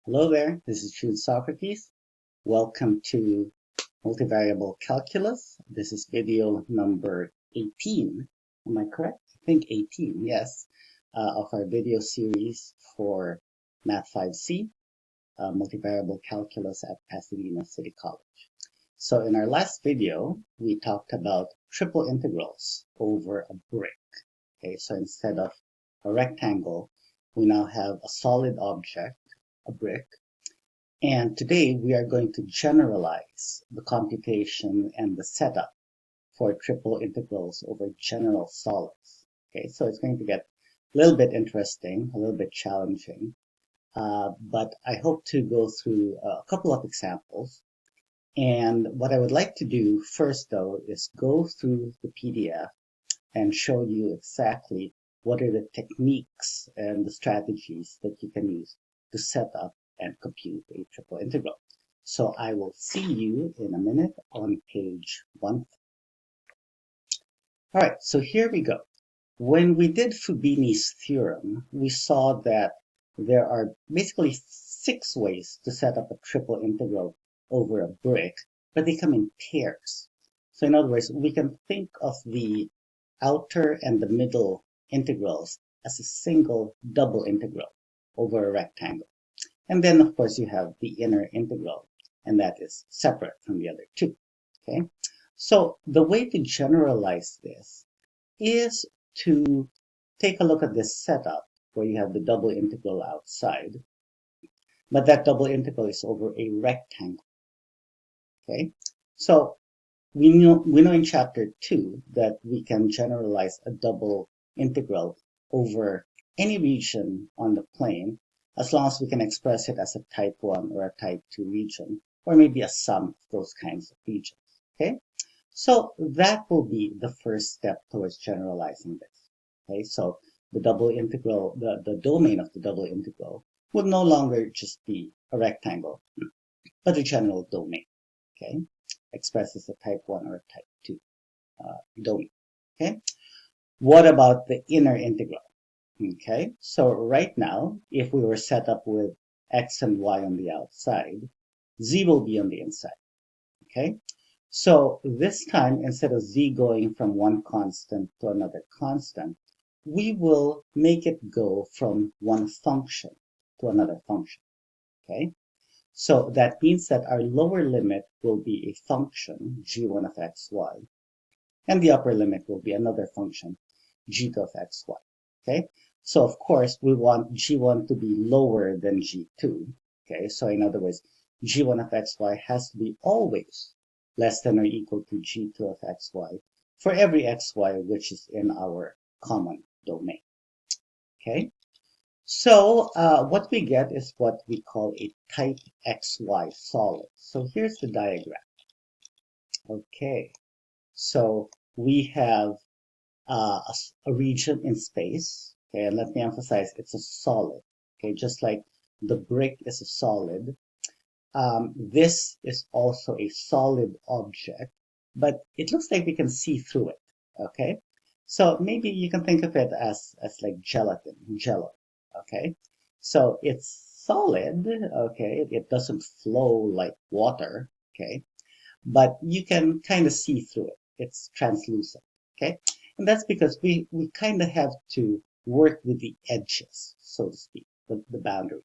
Hello there, this is Jude Socrates. Welcome to Multivariable Calculus. This is video number 18. Am I correct? I think 18, yes, of our video series for Math 5C, Multivariable Calculus at Pasadena City College. So in our last video, we talked about triple integrals over a brick. Okay, so instead of a rectangle, we now have a solid object, a brick. And today we are going to generalize the computation and the setup for triple integrals over general solids. Okay, so it's going to get a little bit interesting, a little bit challenging, but I hope to go through a couple of examples. And what I would like to do first, though, is go through the PDF and show you exactly what are the techniques and the strategies that you can use to set up and compute a triple integral. So I will see you in a minute on page 1. All right, so here we go. When we did Fubini's theorem, we saw that there are basically 6 ways to set up a triple integral over a brick, but they come in pairs. So in other words, we can think of the outer and the middle integrals as a single double integral over a rectangle. And then, of course, you have the inner integral, and that is separate from the other two. Okay? So the way to generalize this is to take a look at this setup where you have the double integral outside, but that double integral is over a rectangle. Okay? So we know in chapter 2 that we can generalize a double integral over any region on the plane as long as we can express it as a type 1 or a type 2 region, or maybe a sum of those kinds of regions. Okay, so that will be the first step towards generalizing this. Okay, so the double integral, the domain of the double integral will no longer just be a rectangle, but a general domain. Okay, expressed as a type 1 or a type 2 domain. Okay, what about the inner integral? Okay, so right now, if we were set up with x and y on the outside, z will be on the inside. Okay, so this time, instead of z going from one constant to another constant, we will make it go from one function to another function. Okay, so that means that our lower limit will be a function, g1 of xy, and the upper limit will be another function, g2 of xy. Okay, so of course we want g1 to be lower than g2. Okay, so in other words, g1 of xy has to be always less than or equal to g2 of xy for every xy which is in our common domain. Okay, so what we get is what we call a type xy solid. So here's the diagram. Okay, so we have a region in space. Okay, and let me emphasize, it's a solid. Okay, just like the brick is a solid, this is also a solid object, but it looks like we can see through it. Okay, so maybe you can think of it as like gelatin, jello. Okay, so it's solid. Okay, it doesn't flow like water. Okay, but you can kind of see through it. It's translucent. Okay, and that's because we kind of have to work with the edges, so to speak, the boundaries.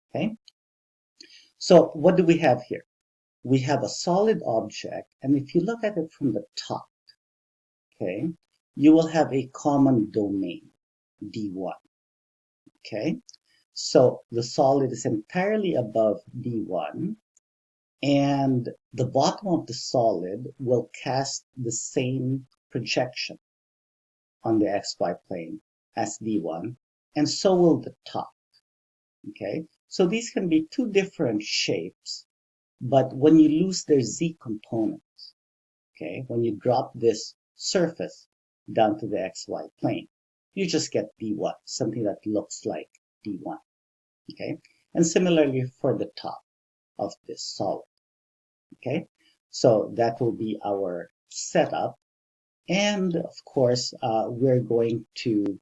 Okay, so what do we have here? We have a solid object, and if you look at it from the top, okay, you will have a common domain, D1. Okay, so the solid is entirely above D1, and the bottom of the solid will cast the same projection on the xy plane as D1, and so will the top. Okay, so these can be two different shapes, but when you lose their z components, okay, when you drop this surface down to the xy plane, you just get D1, something that looks like D1. Okay, and similarly for the top of this solid. Okay, so that will be our setup, and of course we're going to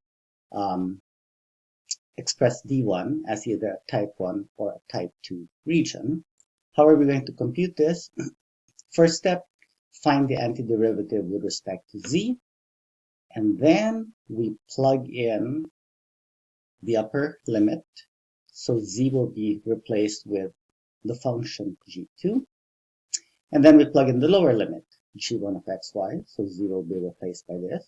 express D1 as either a type 1 or a type 2 region. How are we going to compute this? First step, find the antiderivative with respect to z, and then we plug in the upper limit. So z will be replaced with the function g2, and then we plug in the lower limit, g1 of xy, so z will be replaced by this.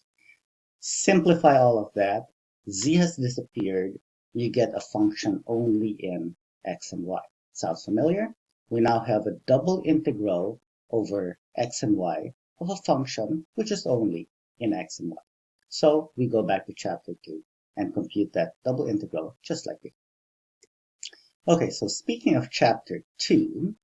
Simplify all of that, z has disappeared, you get a function only in x and y. Sounds familiar? We now have a double integral over x and y of a function which is only in x and y. So we go back to chapter 2 and compute that double integral just like this. Okay, so speaking of chapter 2,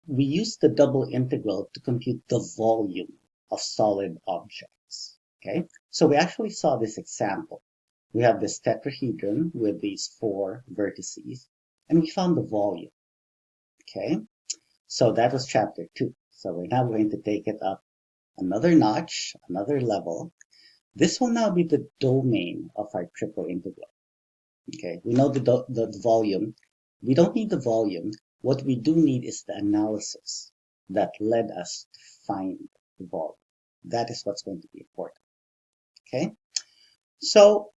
we use the double integral to compute the volume of solid objects. Okay, so we actually saw this example. We have this tetrahedron with these 4 vertices, and we found the volume. Okay, so that was chapter 2. So we're now going to take it up another notch, another level. This will now be the domain of our triple integral. Okay, we know the volume. We don't need the volume. What we do need is the analysis that led us to find the volume. That is what's going to be important. Okay, so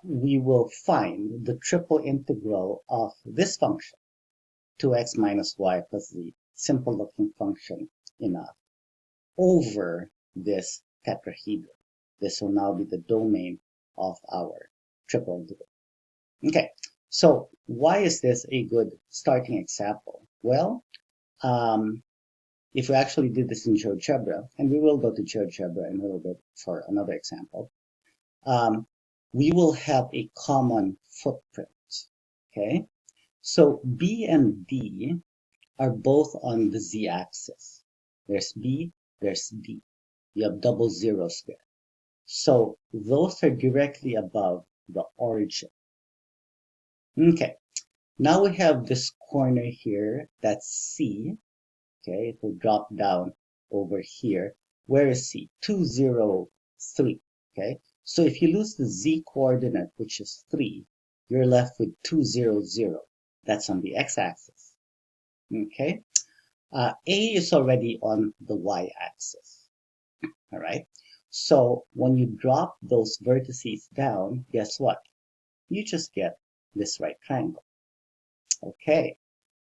we will find the triple integral of this function, 2x minus y plus the simple looking function enough, over this tetrahedron. This will now be the domain of our triple integral. Okay, so why is this a good starting example? Well, if we actually did this in GeoGebra, and we will go to GeoGebra in a little bit for another example, we will have a common footprint. Okay, so B and D are both on the z-axis. There's B, there's D. You have double zeros there. So those are directly above the origin. Okay, now we have this corner here, that's C. Okay, it will drop down over here. Where is C? 2, 0, 3. Okay, so if you lose the z coordinate, which is 3, you're left with 2, 0, 0. That's on the x-axis. Okay, A is already on the y-axis. All right, so when you drop those vertices down, guess what? You just get this right triangle. Okay,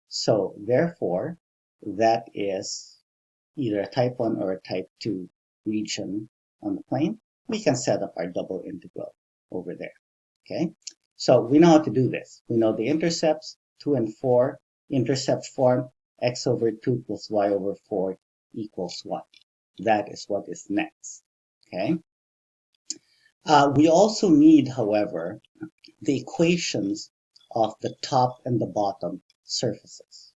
so therefore, that is either a type 1 or a type 2 region on the plane. We can set up our double integral over there. Okay, so we know how to do this. We know the intercepts, 2 and 4. Intercept form, x over 2 plus y over 4 equals 1. That is what is next. Okay. We also need, however, the equations of the top and the bottom surfaces.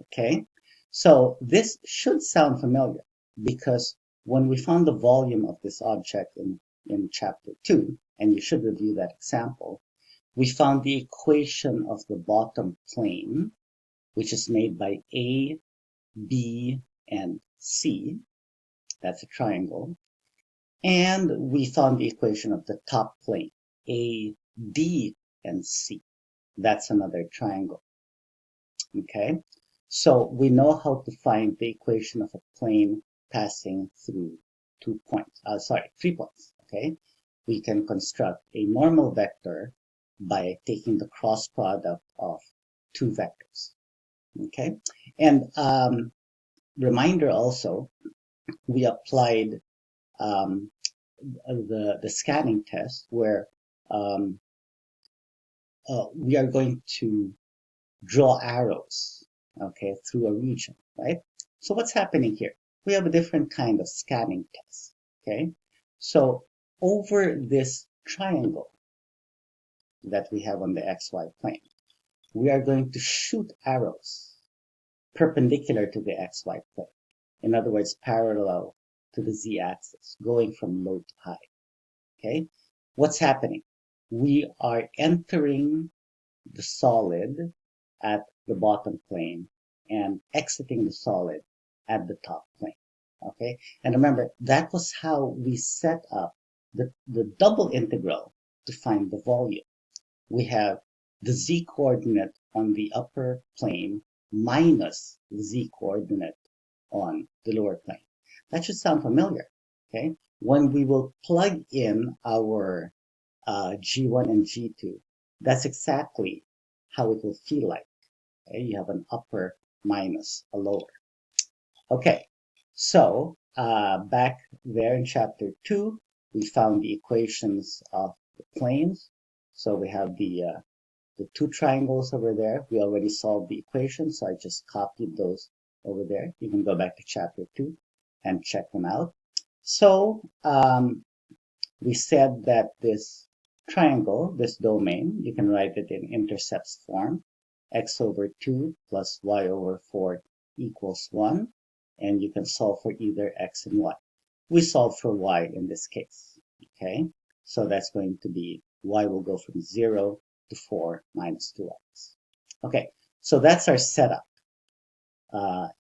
Okay, so this should sound familiar because when we found the volume of this object in chapter 2, and you should review that example, we found the equation of the bottom plane, which is made by A, B, and C. That's a triangle. And we found the equation of the top plane, A, D, and C. That's another triangle. Okay, so we know how to find the equation of a plane passing through 3 points. Okay, we can construct a normal vector by taking the cross product of 2 vectors. Okay, and reminder also, we applied the scanning test where we are going to draw arrows, okay, through a region, right? So what's happening here? We have a different kind of scanning test, okay? So over this triangle that we have on the xy plane, we are going to shoot arrows perpendicular to the xy plane. In other words, parallel to the z-axis, going from low to high, okay? What's happening? We are entering the solid at the bottom plane and exiting the solid at the top plane. Okay, and remember, that was how we set up the double integral to find the volume. we have the z-coordinate on the upper plane minus the z-coordinate on the lower plane. That should sound familiar, okay? When we will plug in our G1 and G2, that's exactly how it will feel like. Okay? You have an upper minus a lower. Okay, so back there in chapter 2, we found the equations of the planes. So we have the two triangles over there. We already solved the equations, so I just copied those over there. You can go back to chapter 2 and check them out. So we said that this triangle, this domain, you can write it in intercepts form. X over 2 plus y over 4 equals 1. And you can solve for either x and y. We solve for y in this case. Okay, so that's going to be y will go from 0 to 4 minus 2x. Okay, so that's our setup.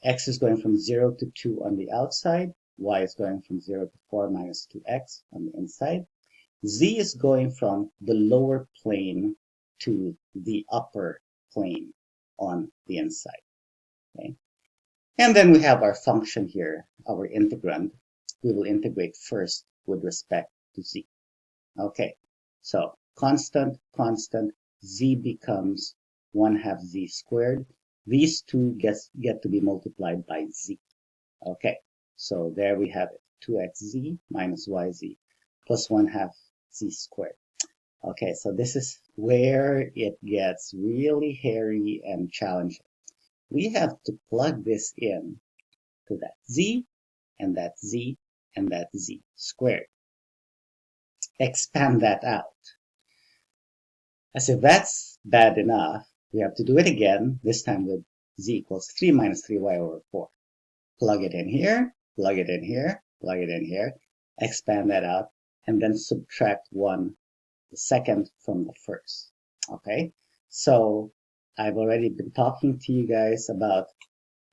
X is going from 0 to 2 on the outside. Y is going from 0 to 4 minus 2x on the inside. Z is going from the lower plane to the upper plane on the inside. Okay? And then we have our function here, our integrand. We will integrate first with respect to z. Okay, so constant, z becomes 1/2 z squared. These two get to be multiplied by z. Okay, so there we have it, 2xz minus yz plus 1/2 z squared. Okay, so this is where it gets really hairy and challenging. We have to plug this in to that z and that z and that z squared. Expand that out. As if that's bad enough, we have to do it again, this time with z equals 3 minus 3y over 4. Plug it in here, plug it in here, plug it in here, expand that out, and then subtract 1, the second from the first. Okay, so I've already been talking to you guys about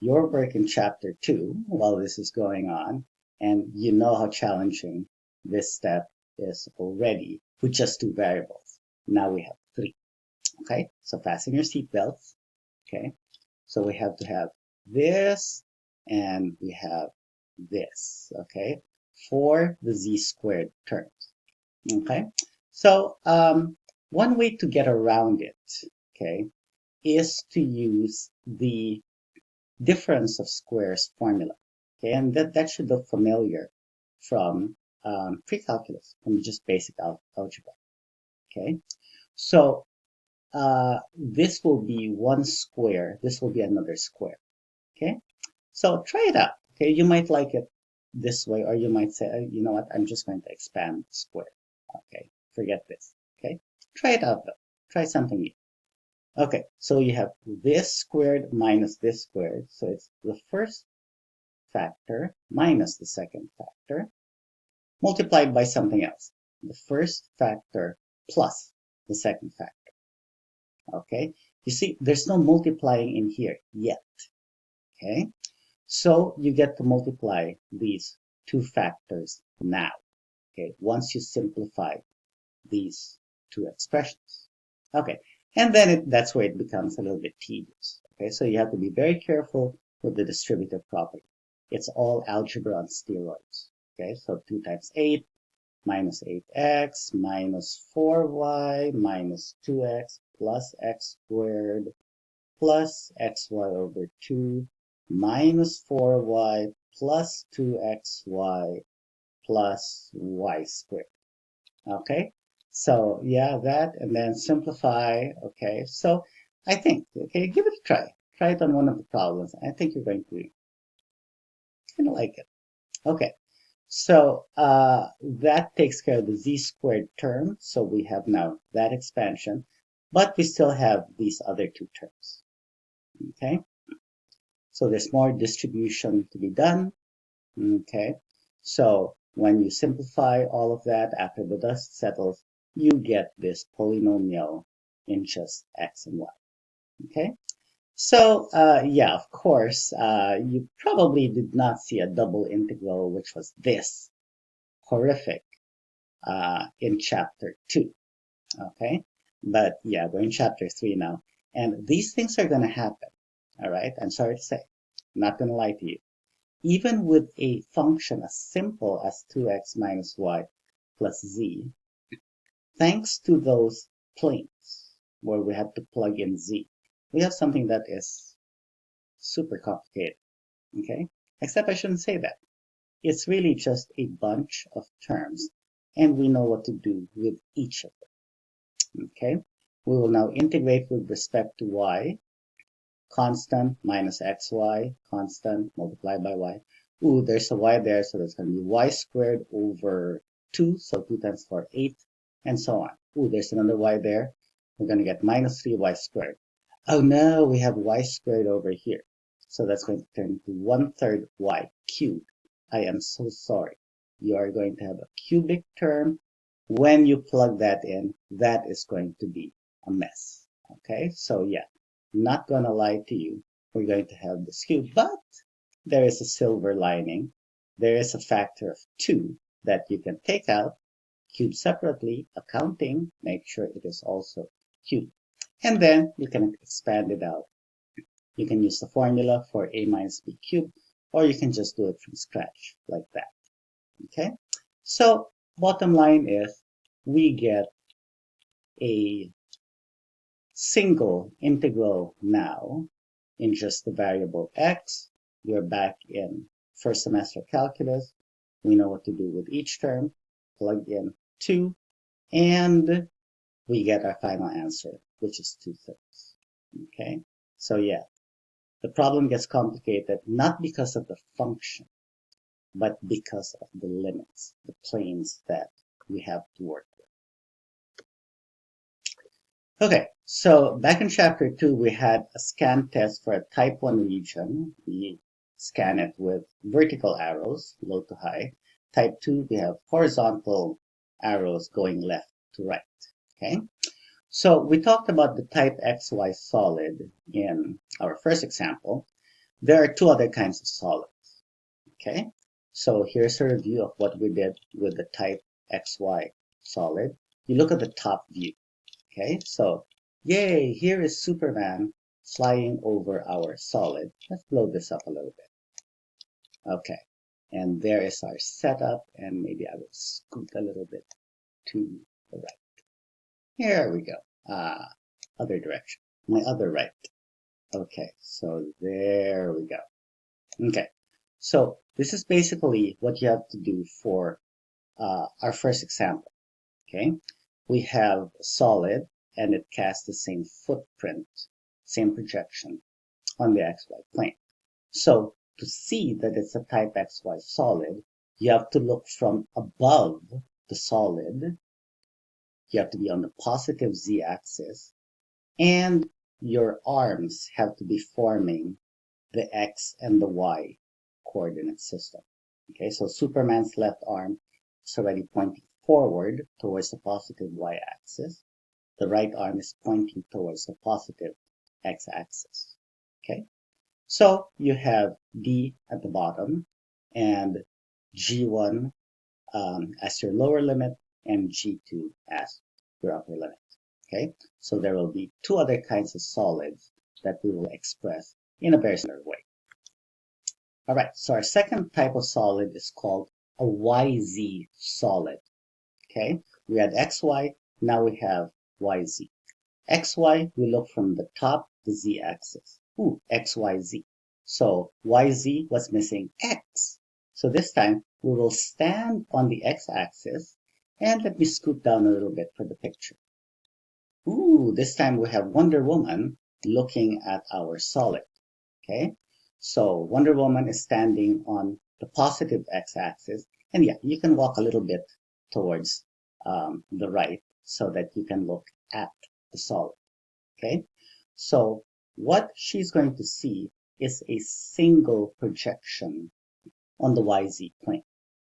your work in chapter 2 while this is going on, and you know how challenging this step is already with just 2 variables. Now we have 3. Okay, so fasten your seatbelts. Okay, so we have to have this and we have this. Okay, for the z squared terms. Okay, so one way to get around it, okay, is to use the difference of squares formula. Okay, and that should look familiar from pre-calculus, from just basic algebra. Okay, so this will be one square, this will be another square. Okay, so try it out. Okay, you might like it this way, or you might say, you know what, I'm just going to expand the square. Okay, forget this. Okay, try it out though. Try something new. Okay, so you have this squared minus this squared, so it's the first factor minus the second factor multiplied by something else. The first factor plus the second factor. Okay, you see, there's no multiplying in here yet. Okay, so you get to multiply these two factors now. Okay, once you simplify these two expressions. Okay, and then that's where it becomes a little bit tedious. Okay, so you have to be very careful with the distributive property. It's all algebra on steroids. Okay, so 2 times 8 minus 8x minus 4y minus 2x plus x squared plus xy over 2 minus 4y plus 2xy plus y squared. Okay, so yeah, that, and then simplify. Okay, so I think, okay, give it a try. Try it on one of the problems. I think you're going to kind of like it. Okay, so that takes care of the z squared term. So we have now that expansion, but we still have these other two terms. Okay, so there's more distribution to be done. Okay, so when you simplify all of that after the dust settles, you get this polynomial in just x and y. Okay, so yeah, of course, you probably did not see a double integral, which was this horrific in chapter 2. Okay, But yeah, we're in chapter 3 now. And these things are going to happen. All right. I'm sorry to say. I'm not going to lie to you. Even with a function as simple as 2x minus y plus z, thanks to those planes where we have to plug in z, we have something that is super complicated. Okay. Except I shouldn't say that. It's really just a bunch of terms, and we know what to do with each of them. Okay, we will now integrate with respect to y, constant minus xy, constant multiplied by y. Ooh, there's a y there, so that's going to be y squared over 2, so 2 times 4, 8, and so on. Ooh, there's another y there. We're going to get minus 3y squared. Oh no, we have y squared over here. So that's going to turn into 1/3 y cubed. I am so sorry. You are going to have a cubic term. When you plug that in, that is going to be a mess. Okay, so yeah, not gonna lie to you. We're going to have this cube, but there is a silver lining. There is a factor of 2 that you can take out, cube separately, accounting, make sure it is also cubed. And then you can expand it out. You can use the formula for a minus b cubed, or you can just do it from scratch like that. Okay, so bottom line is we get a single integral now in just the variable x. We're back in first semester calculus. We know what to do with each term. Plug in 2, and we get our final answer, which is 2/3. Okay, so yeah, the problem gets complicated not because of the function, but because of the limits, the planes that we have to work with. Okay, so back in chapter 2, we had a scan test for a type 1 region. We scan it with vertical arrows, low to high. Type 2, we have horizontal arrows going left to right. Okay, so we talked about the type XY solid in our first example. There are 2 other kinds of solids. Okay, so here's a review of what we did with the type XY solid. You look at the top view. Okay, so yay, here is Superman flying over our solid. Let's blow this up a little bit. Okay, and there is our setup, and maybe I will scoot a little bit to the right. Here we go. Other direction, my other right. Okay, so there we go. Okay, so this is basically what you have to do for our first example. Okay, we have a solid and it casts the same footprint, same projection on the XY plane. So to see that it's a type XY solid, you have to look from above the solid. You have to be on the positive Z axis, and your arms have to be forming the X and the Y coordinate system. Okay, so Superman's left arm is already pointing forward towards the positive y-axis. The right arm is pointing towards the positive x-axis. Okay, so you have D at the bottom and G1 as your lower limit and G2 as your upper limit. Okay, so there will be 2 other kinds of solids that we will express in a very similar way. All right, so our second type of solid is called a YZ solid. Okay, we had XY, now we have YZ. XY, we look from the top, the Z axis. Ooh, XYZ. So YZ was missing X. So this time we will stand on the X axis, and let me scoot down a little bit for the picture. Ooh, this time we have Wonder Woman looking at our solid. Okay, so Wonder Woman is standing on the positive x-axis, and yeah, you can walk a little bit towards the right so that you can look at the solid. Okay, so what she's going to see is a single projection on the YZ plane.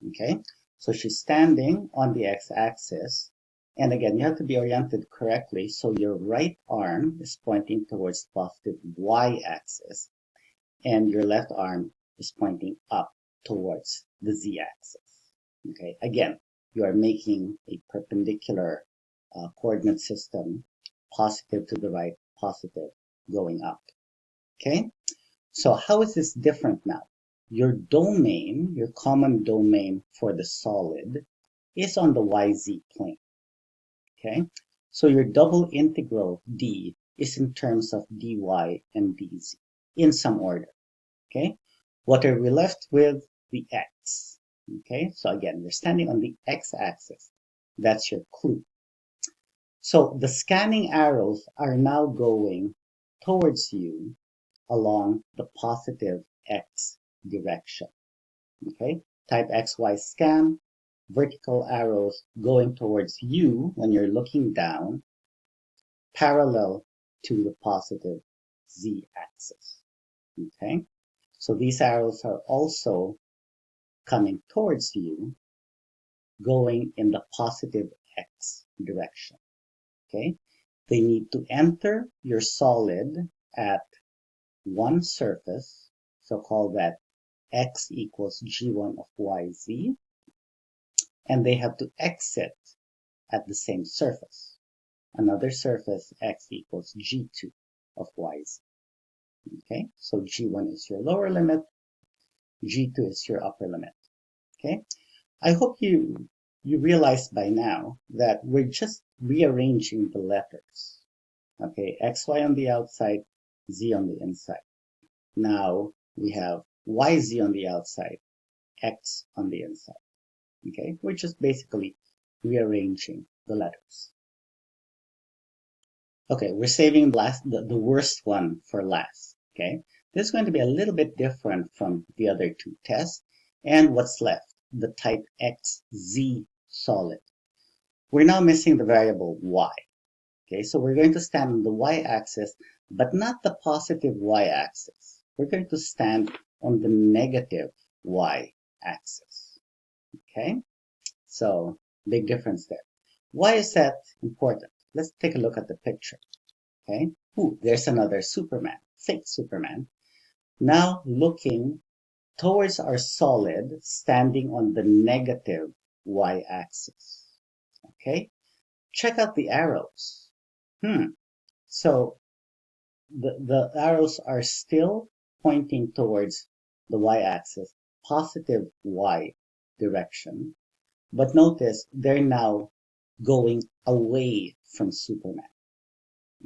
Okay, so she's standing on the x-axis, and again, you have to be oriented correctly, so your right arm is pointing towards the positive y-axis, and your left arm is pointing up towards the z-axis. Okay, again, you are making a perpendicular coordinate system positive to the right, positive going up. Okay? So how is this different now? Your domain, your common domain for the solid is on the YZ plane. Okay? So your double integral D is in terms of dy and dz in some order. Okay? What are we left with? The x. Okay? So again, we're standing on the x-axis. That's your clue. So the scanning arrows are now going towards you along the positive x direction. Okay? Type XY scan, vertical arrows going towards you when you're looking down, parallel to the positive z axis. Okay? So these arrows are also coming towards you, going in the positive x direction. Okay? They need to enter your solid at one surface, so call that x equals g1 of yz, and they have to exit at the same surface, another surface x equals g2 of yz. Okay, so g1 is your lower limit, g2 is your upper limit. Okay, I hope you realize by now that we're just rearranging the letters. Okay, xy on the outside, z on the inside. Now we have yz on the outside, x on the inside. Okay, we're just basically rearranging the letters. Okay, we're saving the worst one for last. Okay, this is going to be a little bit different from the other two tests. And what's left? The type XZ solid. We're now missing the variable y. Okay, so we're going to stand on the y-axis, but not the positive y-axis. We're going to stand on the negative y-axis. Okay, so big difference there. Why is that important? Let's take a look at the picture. Okay, ooh, there's another Superman, fake Superman. Now looking towards our solid, standing on the negative y-axis. Okay, check out the arrows. So the arrows are still pointing towards the y-axis, positive y direction. But notice they're now going away from Superman.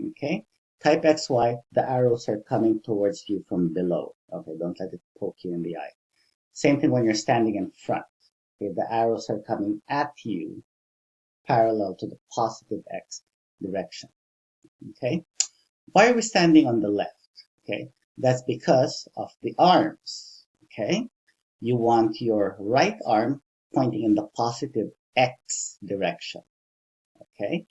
Okay? Type XY, the arrows are coming towards you from below. Okay, don't let it poke you in the eye. Same thing when you're standing in front. Okay, the arrows are coming at you parallel to the positive X direction. Okay? Why are we standing on the left? Okay? That's because of the arms. Okay? You want your right arm pointing in the positive X direction. Okay?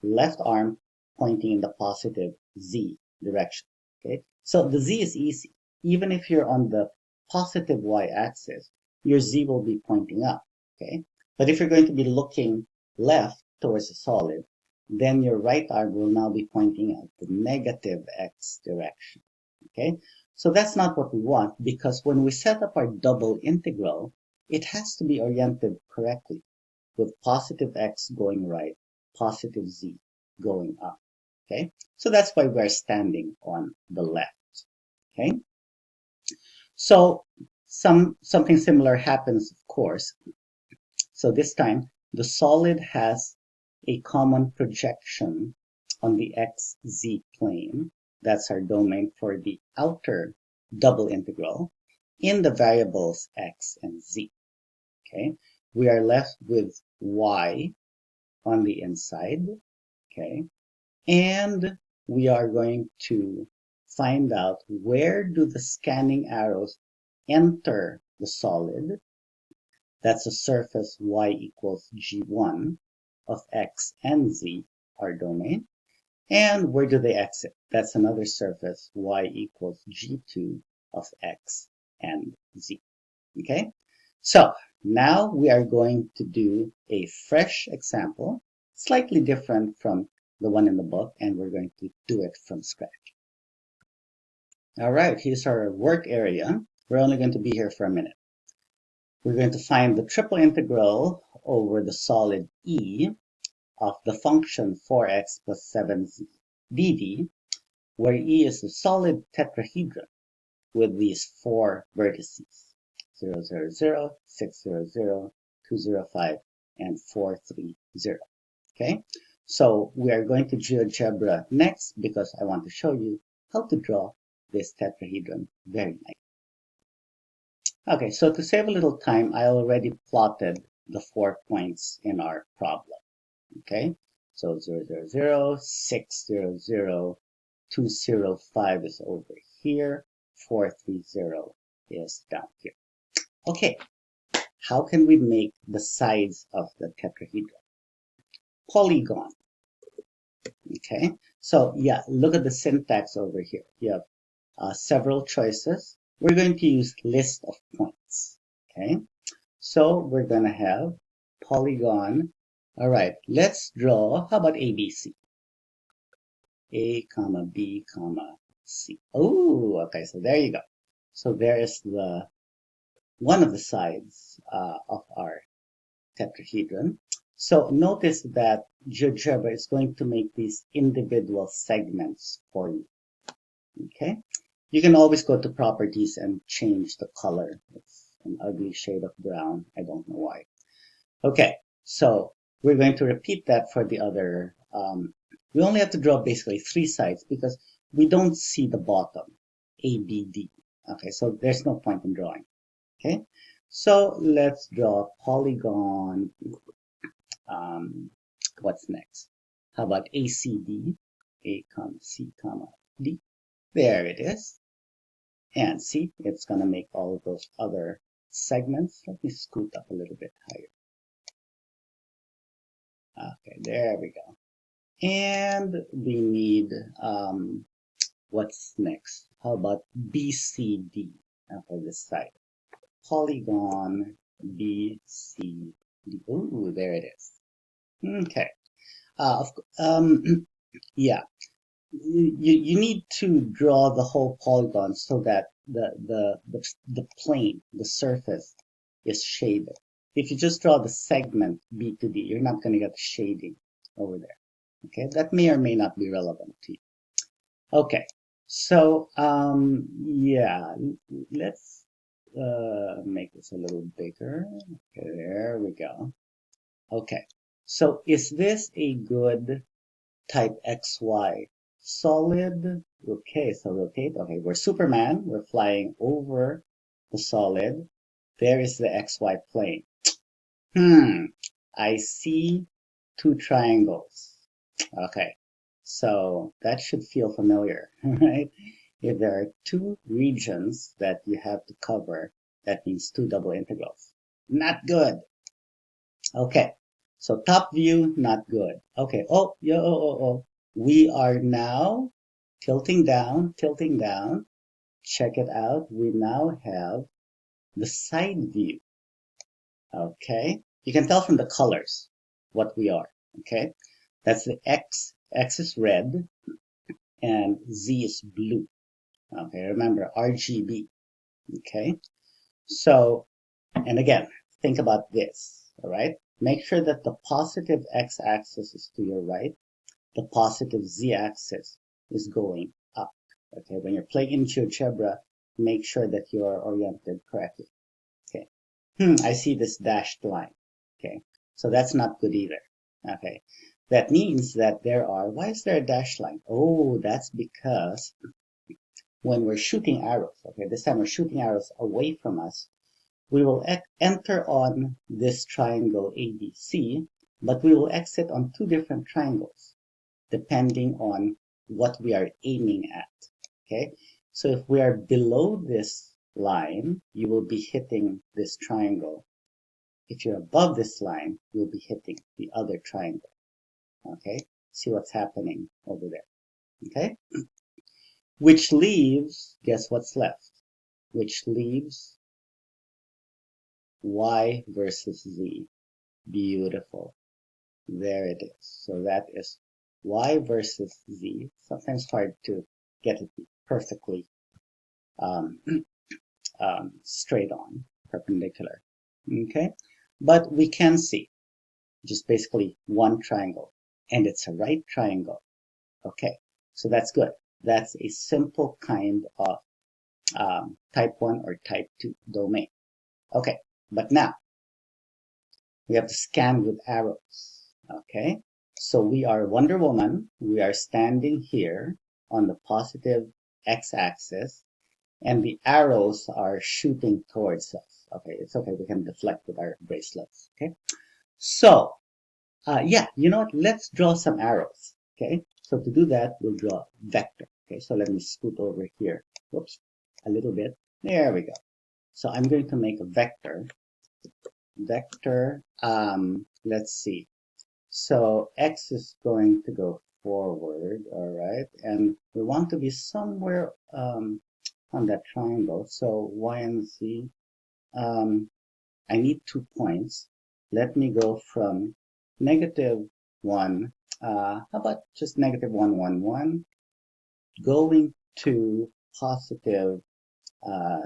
Left arm pointing in the positive Z direction. Okay? So the Z is easy. Even if you're on the positive y-axis, your Z will be pointing up. Okay? But if you're going to be looking left towards the solid, then your right arm will now be pointing at the negative X direction. Okay? So that's not what we want, because when we set up our double integral, it has to be oriented correctly with positive X going right, positive Z going up. Okay? So that's why we're standing on the left. Okay? So something similar happens, of course. So this time, the solid has a common projection on the XZ plane. That's our domain for the outer double integral in the variables X and Z. Okay? We are left with Y on the inside. Okay? And we are going to find out where do the scanning arrows enter the solid. That's a surface y equals g1 of x and z, our domain. And where do they exit? That's another surface y equals g2 of x and z. Okay? So now we are going to do a fresh example, slightly different from the one in the book, and we're going to do it from scratch. All right, here's our work area. We're only going to be here for a minute. We're going to find the triple integral over the solid E of the function 4x plus 7z dv, where E is a solid tetrahedron with these four vertices, 0, 0, 0, 6, 0, 0, 2, 0, 5, and 4, 3, 0. Okay, so we are going to GeoGebra next because I want to show you how to draw this tetrahedron very nice. Okay, so to save a little time, I already plotted the 4 points in our problem. Okay, so 0, 0, 0, 6, 0, 0, 2, 0, 5 is over here, 4, 3, 0 is down here. Okay, how can we make the sides of the tetrahedron? Polygon. Okay, so yeah, look at the syntax over here. You have several choices. We're going to use list of points. Okay, so we're going to have polygon. All right, let's draw. How about ABC? A comma B comma C. Oh, okay, so there you go. So there is the one of the sides of our tetrahedron. So notice that GeoGebra is going to make these individual segments for you. Okay, you can always go to properties and change the color. It's an ugly shade of brown. I don't know why. Okay, so we're going to repeat that for the other. We only have to draw basically 3 sides because we don't see the bottom, A, B, D. Okay, so there's no point in drawing. Okay, so let's draw polygon. What's next? How about ACD? A comma C comma D. There it is. And see, it's going to make all of those other segments. Let me scoot up a little bit higher. Okay, there we go. And we need, what's next? How about BCD for this side? Polygon BCD. Ooh, there it is. Okay. Yeah. You need to draw the whole polygon so that the plane, the surface, is shaded. If you just draw the segment B to D, you're not going to get the shading over there. Okay, that may or may not be relevant to you. Okay, so yeah, let's make this a little bigger. Okay, there we go. Okay, so is this a good type XY solid? Okay, so rotate. Okay, we're Superman. We're flying over the solid. There is the XY plane. I see 2 triangles. Okay, so that should feel familiar, right? If there are 2 regions that you have to cover, that means 2 double integrals. Not good. Okay, so top view, not good. Okay, oh. We are now tilting down. Check it out. We now have the side view. Okay, you can tell from the colors what we are. Okay, that's the X is red and Z is blue. Okay, remember RGB. Okay, so, and again, think about this. All right, make sure that the positive x-axis is to your right. The positive z-axis is going up. Okay, when you're playing in GeoGebra, make sure that you are oriented correctly. Okay, I see this dashed line. Okay, so that's not good either. Okay, that means that there are, why is there a dashed line? Oh, that's because when we're shooting arrows, okay, this time we're shooting arrows away from us, we will enter on this triangle ABC, but we will exit on 2 different triangles, depending on what we are aiming at. Okay, so if we are below this line, you will be hitting this triangle. If you're above this line, you'll be hitting the other triangle. Okay, see what's happening over there. Okay, which leaves, guess what's left? Which leaves Y versus Z. Beautiful. There it is. So that is Y versus Z. Sometimes hard to get it perfectly straight on, perpendicular. Okay, but we can see which is basically one triangle, and it's a right triangle. Okay, so that's good. That's a simple kind of type 1 or type 2 domain. Okay, but now we have to scan with arrows. Okay, so we are Wonder Woman. We are standing here on the positive x-axis, and the arrows are shooting towards us. Okay, it's okay. We can deflect with our bracelets. Okay, so yeah, you know what? Let's draw some arrows. Okay, so to do that, we'll draw a vector. Okay, so let me scoot over here. Whoops, a little bit. There we go. So I'm going to make a vector. Let's see. So x is going to go forward, all right, and we want to be somewhere on that triangle. So y and z, I need 2 points. Let me go from -1, how about just -1, 1, 1, going to positive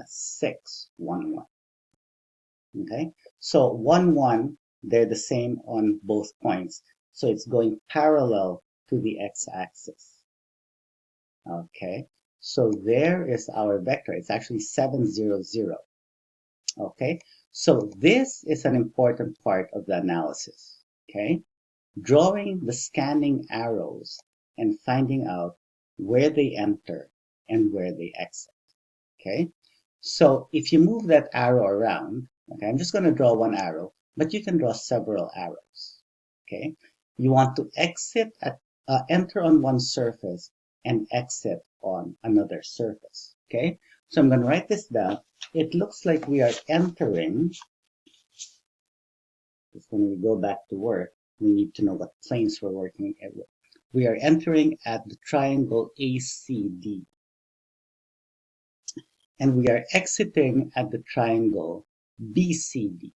6, 1, 1. Okay, so 1, 1, they're the same on both points. So it's going parallel to the x-axis. Okay, so there is our vector. It's actually 7, 0, 0. Okay, so this is an important part of the analysis. Okay, drawing the scanning arrows and finding out where they enter and where they exit. Okay, so if you move that arrow around, okay, I'm just going to draw one arrow, but you can draw several arrows. Okay, you want to enter on one surface and exit on another surface. Okay, so I'm going to write this down. It looks like we are entering. Just when we go back to work, we need to know what planes we're working with. We are entering at the triangle ACD. And we are exiting at the triangle BCD.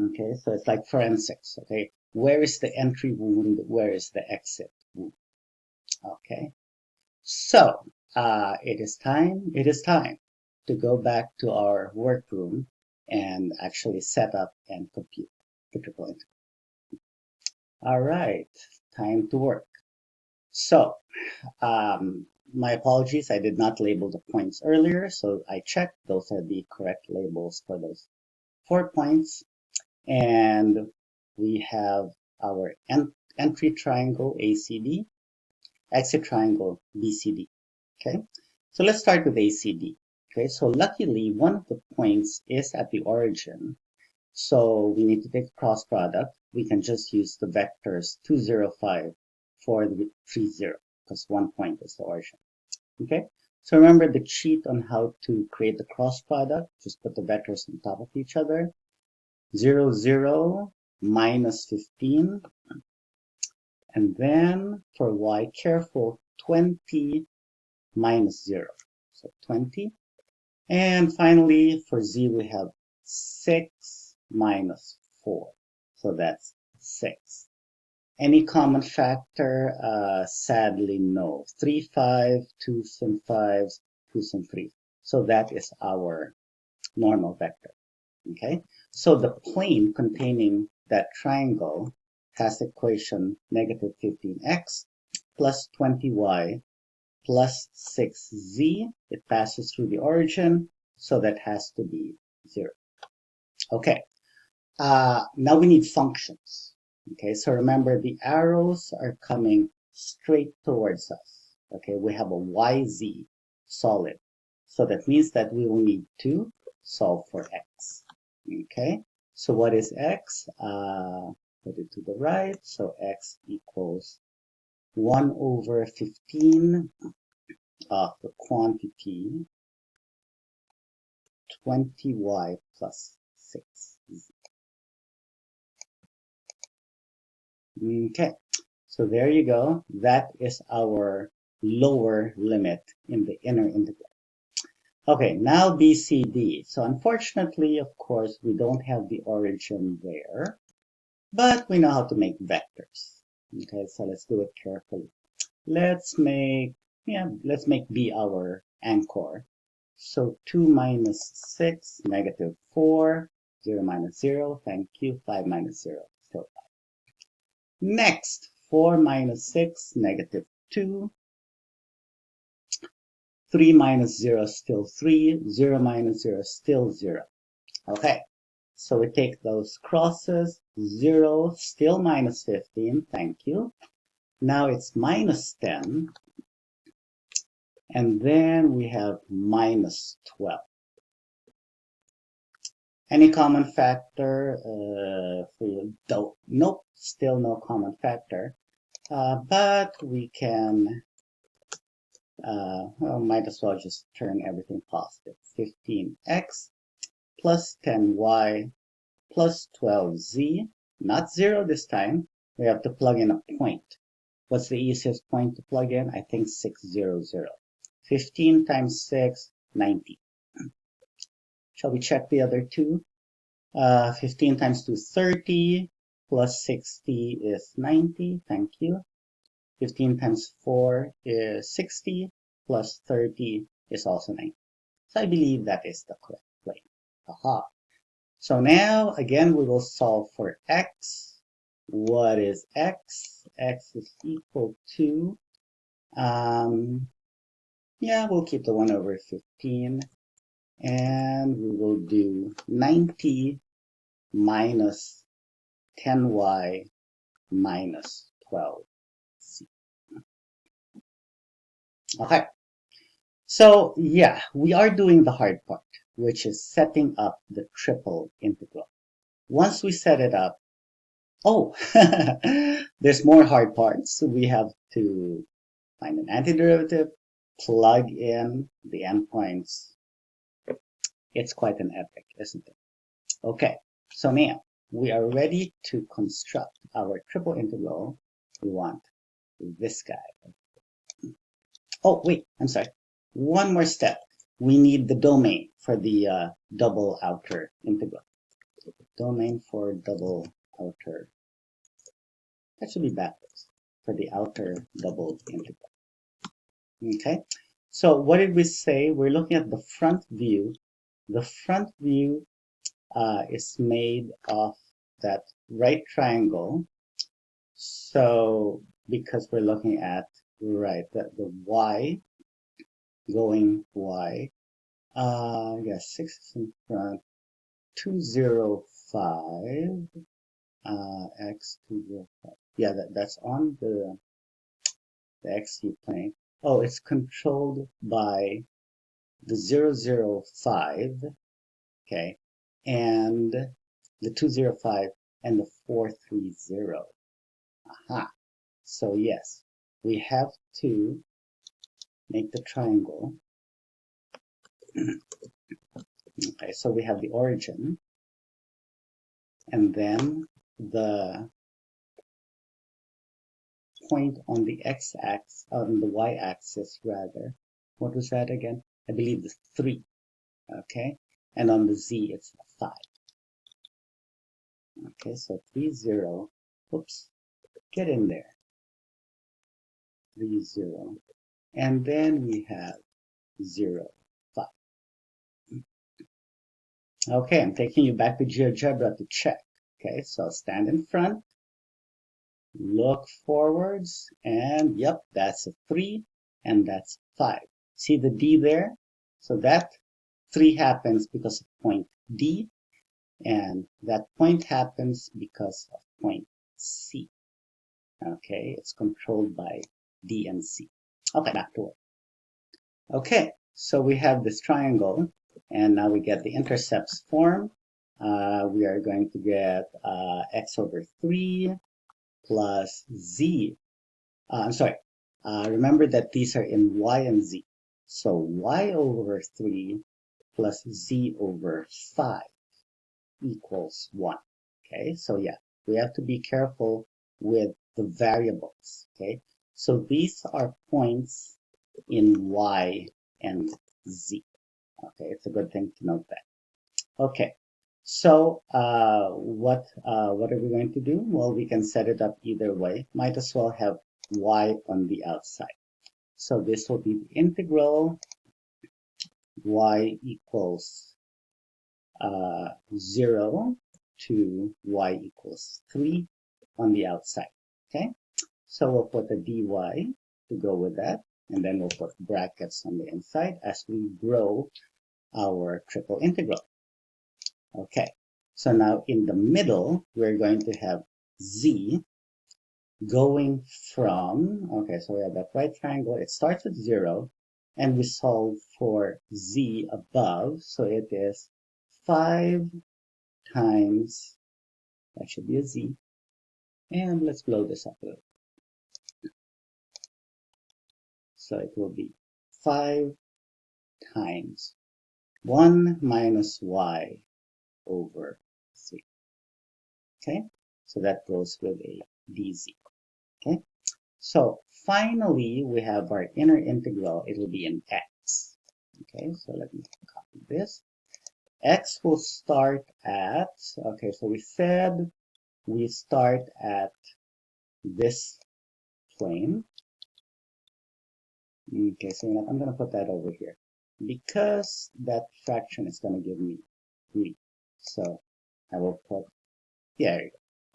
Okay, so it's like forensics. Okay, where is the entry wound? Where is the exit wound? Okay, so it is time to go back to our workroom and actually set up and compute the triple integral. All right, time to work. So my apologies, I did not label the points earlier, so I checked. Those are the correct labels for those 4 points. And we have our entry triangle ACD, exit triangle BCD. Okay, so let's start with ACD. Okay, so luckily one of the points is at the origin, so we need to take a cross product. We can just use the vectors 2, 0, 5 for the 3, 0, because 1 point is the origin. Okay, so remember the cheat on how to create the cross product. Just put the vectors on top of each other. 0, 0, minus 15. And then for y, careful, 20 minus 0. So 20. And finally, for z, we have 6 minus 4. So that's 6. Any common factor? Sadly, no. 3, 5, 2s and 5s, 2s and 3s. So that is our normal vector. Okay, so the plane containing that triangle has equation -15x plus 20y plus 6z. It passes through the origin, so that has to be 0. Okay, now we need functions. Okay, so remember the arrows are coming straight towards us. Okay, we have a yz solid. So that means that we will need to solve for x. Okay, so what is x? Put it to the right. So x equals 1 over 15 of the quantity 20y plus 6. Okay, so there you go. That is our lower limit in the inner integral. Okay, now BCD. So unfortunately, of course, we don't have the origin there, but we know how to make vectors. Okay, so let's do it carefully. Let's make B our anchor. So 2 minus 6, -4. 0 minus 0, thank you. 5 minus 0, still 5. Next, 4 minus 6, negative 2. 3 minus 0, still 3. 0 minus 0, still 0. Okay, so we take those crosses. 0, still minus 15, thank you. Now it's minus 10. And then we have minus 12. Any common factor for you? Nope, still no common factor. But we can, well, might as well just turn everything positive. 15x plus 10y plus 12z, not 0 this time. We have to plug in a point. What's the easiest point to plug in? I think 600. 15 times 6, 90. Shall we check the other two? 15 times 2, 30, plus 60 is 90, thank you. 15 times 4 is 60, plus 30 is also 90. So I believe that is the correct way. Aha. So now, again, we will solve for x. What is x? X is equal to, yeah, we'll keep the 1 over 15. And we will do 90 minus 10y minus 12z. Okay, so yeah, we are doing the hard part, which is setting up the triple integral. Once we set it up, oh, there's more hard parts. So we have to find an antiderivative, plug in the endpoints. It's quite an epic, isn't it? Okay, so now we are ready to construct our triple integral. We want this guy. Oh, wait, I'm sorry. One more step. We need the domain for the double outer integral. Domain for double outer. That should be backwards. For the outer double integral. Okay, so what did we say? We're looking at the front view. The front view is made of that right triangle. So because we're looking at, right, the y, going y, yes, 6 is in front, 205, x 205. Yeah, that's on the xy plane. Oh, it's controlled by the 005, okay, and the 205 and the 430. Aha. So yes, we have to make the triangle. Okay, so we have the origin, and then the point on the x-axis, on the y-axis rather. What was that again? I believe the 3. Okay, and on the z it's 5. Okay, so 30. Oops, get in there. 30, and then we have 0, 5. Okay, I'm taking you back to GeoGebra to check. Okay, so stand in front, look forwards, and yep, that's a 3, and that's 5. See the D there? So that 3 happens because of point D, and that point happens because of point C. Okay, it's controlled by D and C. Okay, back to work. Okay, so we have this triangle, and now we get the intercepts form. We are going to get x over 3 plus z. I'm sorry, remember that these are in y and z. So y over 3 plus z over 5 equals 1. Okay, so yeah, we have to be careful with the variables. Okay, so these are points in y and z. Okay, it's a good thing to note that. Okay, so what are we going to do? Well, we can set it up either way. Might as well have y on the outside. So this will be the integral y equals 0 to y equals 3 on the outside. Okay, so we'll put a dy to go with that, and then we'll put brackets on the inside as we grow our triple integral. Okay, so now in the middle, we're going to have z going from, okay, so we have that right triangle. It starts with 0, and we solve for z above, so it is 5 times, that should be a z, and let's blow this up a little. So it will be 5 times 1 minus y over 3. Okay, so that goes with a dz. Okay, so finally we have our inner integral. It will be in x. Okay, so let me copy this. X will start at, okay, so we said we start at this plane. Okay, so I'm going to put that over here because that fraction is going to give me 3. So I will put, yeah,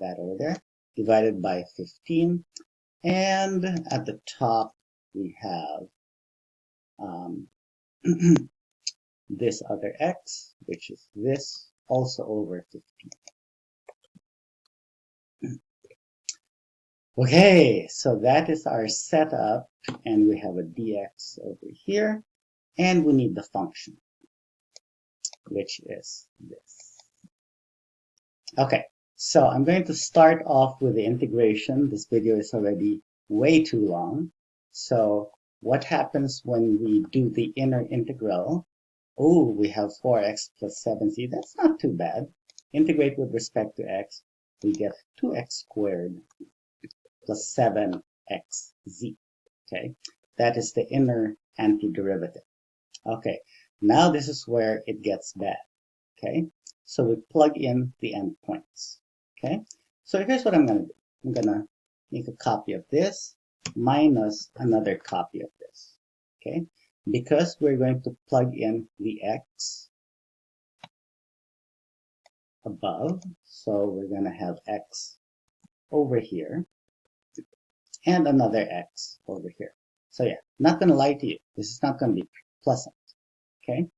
that over there, divided by 15. And at the top, we have this other x, which is this, also over 15. Okay, so that is our setup, and we have a dx over here, and we need the function, which is this. Okay, so I'm going to start off with the integration. This video is already way too long. So what happens when we do the inner integral? Oh, we have 4x plus 7z. That's not too bad. Integrate with respect to x. We get 2x squared plus 7xz. Okay, that is the inner antiderivative. Okay, now this is where it gets bad. Okay, so we plug in the endpoints. Okay, so here's what I'm going to do. I'm going to make a copy of this minus another copy of this. Okay, because we're going to plug in the x above, so we're going to have x over here and another x over here. So yeah, not going to lie to you. This is not going to be pleasant. Okay,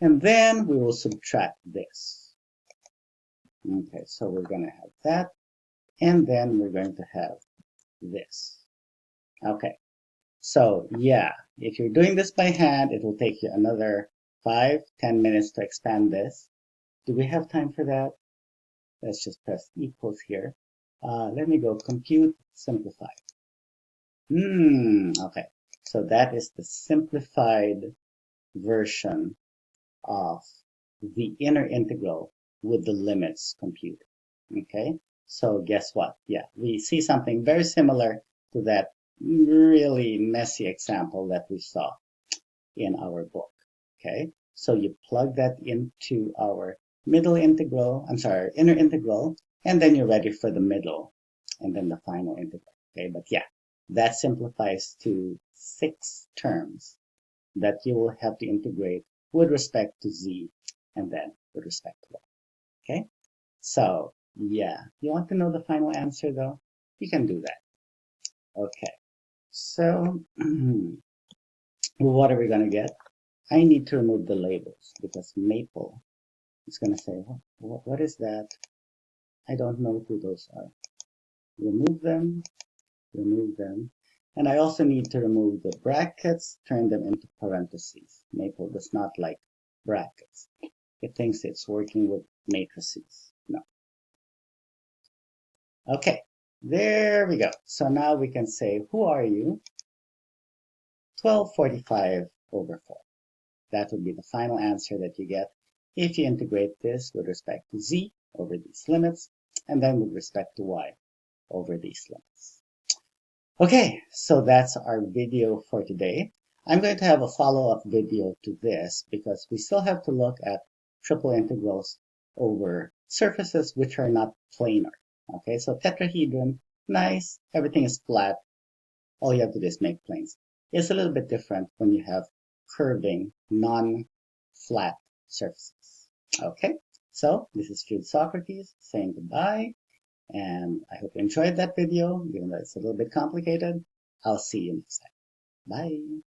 and then we will subtract this. Okay, so we're going to have that, and then we're going to have this. Okay, so yeah, if you're doing this by hand, it will take you another 5-10 minutes to expand this. Do we have time for that? Let's just press equals here. Let me go compute simplified. Okay, so that is the simplified version of the inner integral with the limits computed. Okay, so guess what? Yeah, we see something very similar to that really messy example that we saw in our book. Okay, so you plug that into our inner integral, and then you're ready for the middle and then the final integral. Okay, but yeah, that simplifies to 6 terms that you will have to integrate with respect to z and then with respect to y. Okay, so yeah, you want to know the final answer though? You can do that. Okay, so what are we going to get? I need to remove the labels because Maple is going to say, what is that? I don't know who those are. Remove them, and I also need to remove the brackets, turn them into parentheses. Maple does not like brackets. It thinks it's working with matrices. No. Okay, there we go. So now we can say, who are you? 1245 over 4. That would be the final answer that you get if you integrate this with respect to z over these limits, and then with respect to y over these limits. Okay, so that's our video for today. I'm going to have a follow-up video to this because we still have to look at triple integrals over surfaces which are not planar. Okay, so tetrahedron, nice, everything is flat. All you have to do is make planes. It's a little bit different when you have curving, non-flat surfaces. Okay, so this is Jude Socrates saying goodbye, and I hope you enjoyed that video, even though it's a little bit complicated. I'll see you next time. Bye.